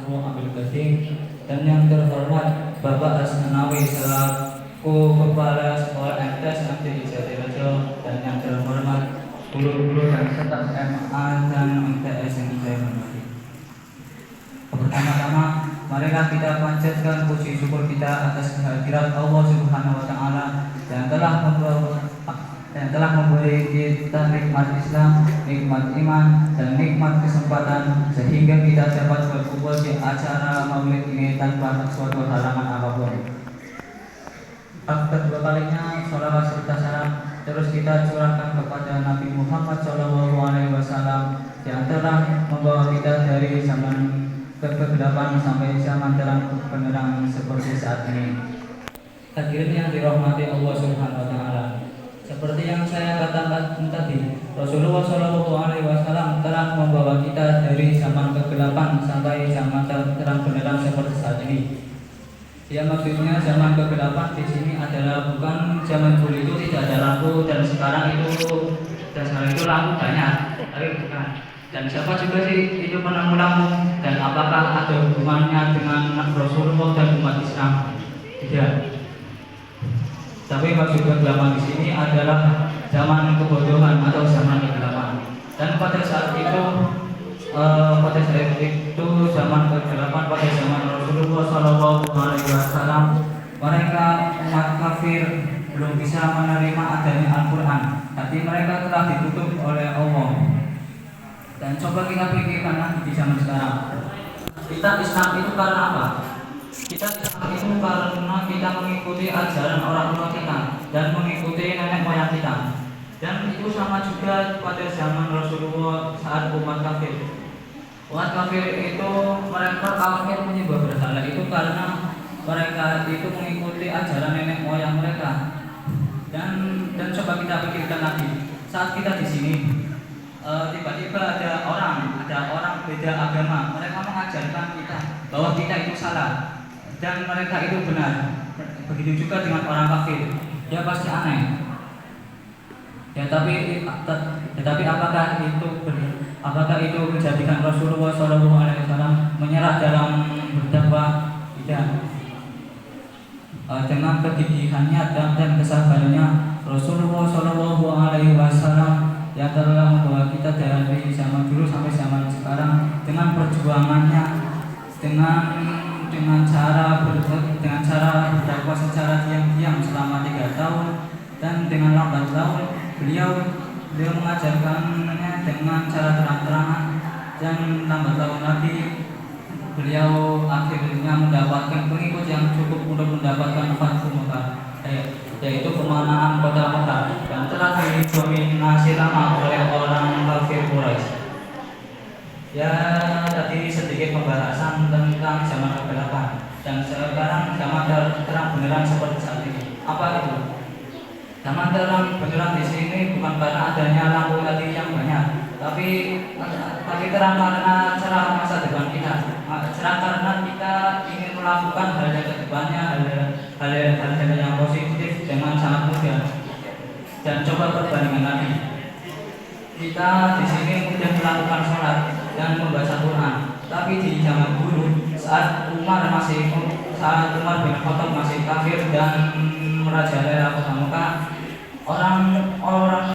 Rasulullah Abil Qasim, dan yang terhormat Bapak Asnawi selaku Kepala Sekolah MTs MTI Jatirejo, dan yang terhormat guru-guru dan staf SMA dan MTS yang saya hormati. Pertama-tama, marilah kita panjatkan puji syukur kita atas kehadirat Allah Subhanahu wa Ta'ala yang telah memberi kita nikmat Islam, nikmat iman, dan nikmat kesempatan sehingga kita dapat berkumpul di acara maulid ini tanpa suatu halangan apapun. Kedua kalinya, sholawat serta salam terus kita curahkan kepada Nabi Muhammad SAW yang telah membawa kita dari zaman kegelapan sampai zaman terang benderang seperti saat ini. Hadirin yang dirahmati Allah Subhanahu wa Ta'ala, seperti yang saya katakan tadi, Rasulullah SAW telah membawa kita dari zaman kegelapan sampai zaman terang benderang seperti saat ini. Ya, maksudnya zaman kegelapan di sini adalah bukan zaman dulu itu tidak ada lampu dan sekarang itu lampu banyak, tapi bukan. Dan siapa juga sih itu penemu lampu, dan apakah ada hubungannya dengan Rasulullah dan umat Islam? Tidak. Tapi maksud kegelapan di sini adalah zaman kebodohan atau zaman kegelapan. Dan pada saat itu zaman kegelapan pada zaman Rasulullah SAW, mereka umat kafir belum bisa menerima adanya Al-Quran. Hati mereka telah ditutup oleh Allah. Dan coba kita pikirkan lagi di zaman sekarang. Kita Islam itu karena apa? Kita Islam itu karena kita mengikuti ajaran orang tua kita dan mengikuti nenek moyang kita. Dan itu sama juga pada zaman Rasulullah saat umat kafir. Umat kafir itu mereka kafir menyembah berhala itu karena mereka itu mengikuti ajaran nenek moyang mereka. Dan coba kita pikirkan lagi, saat kita di sini tiba-tiba ada orang beda agama, mereka mengajarkan kita bahwa kita itu salah dan mereka itu benar. Begitu juga dengan orang kafir, ya pasti aneh. Ya tapi apakah itu menjadikan Rasulullah SAW menyerah dalam berdakwah? Tidak. Dengan kegigihannya dan kesabarannya, Rasulullah SAW yang telah membawa kita dari zaman dulu sampai zaman sekarang, dengan perjuangannya, dengan cara berdakwah secara diam-diam selama 3 tahun, dan dengan lambat laun beliau mengajarkannya dengan cara terang-terangan, dan lambat laun lagi beliau akhirnya mendapatkan pengikut yang cukup untuk mendapatkan Fathu Mekah, yaitu kemenangan kota Mekah, dan telah didominasi lama oleh orang kafir Quraisy. Ya, tadi sedikit pembahasan tentang zaman kegelapan, dan sekarang zaman terang benderang seperti saat ini. Apa itu? Zaman terang benderang di sini bukan karena adanya lampu tadi yang banyak, tapi terang karena cerah masa depan kita. Cerah karena kita ingin melakukan hal yang ke depannya, hal yang positif dengan sangat mudah. Dan coba perbandingan lagi, kita di sini mudah melakukan sholat dan membaca Quran, tapi di zaman dulu saat Umar bin Khattab masih kafir dan merajalela kota Mekah, orang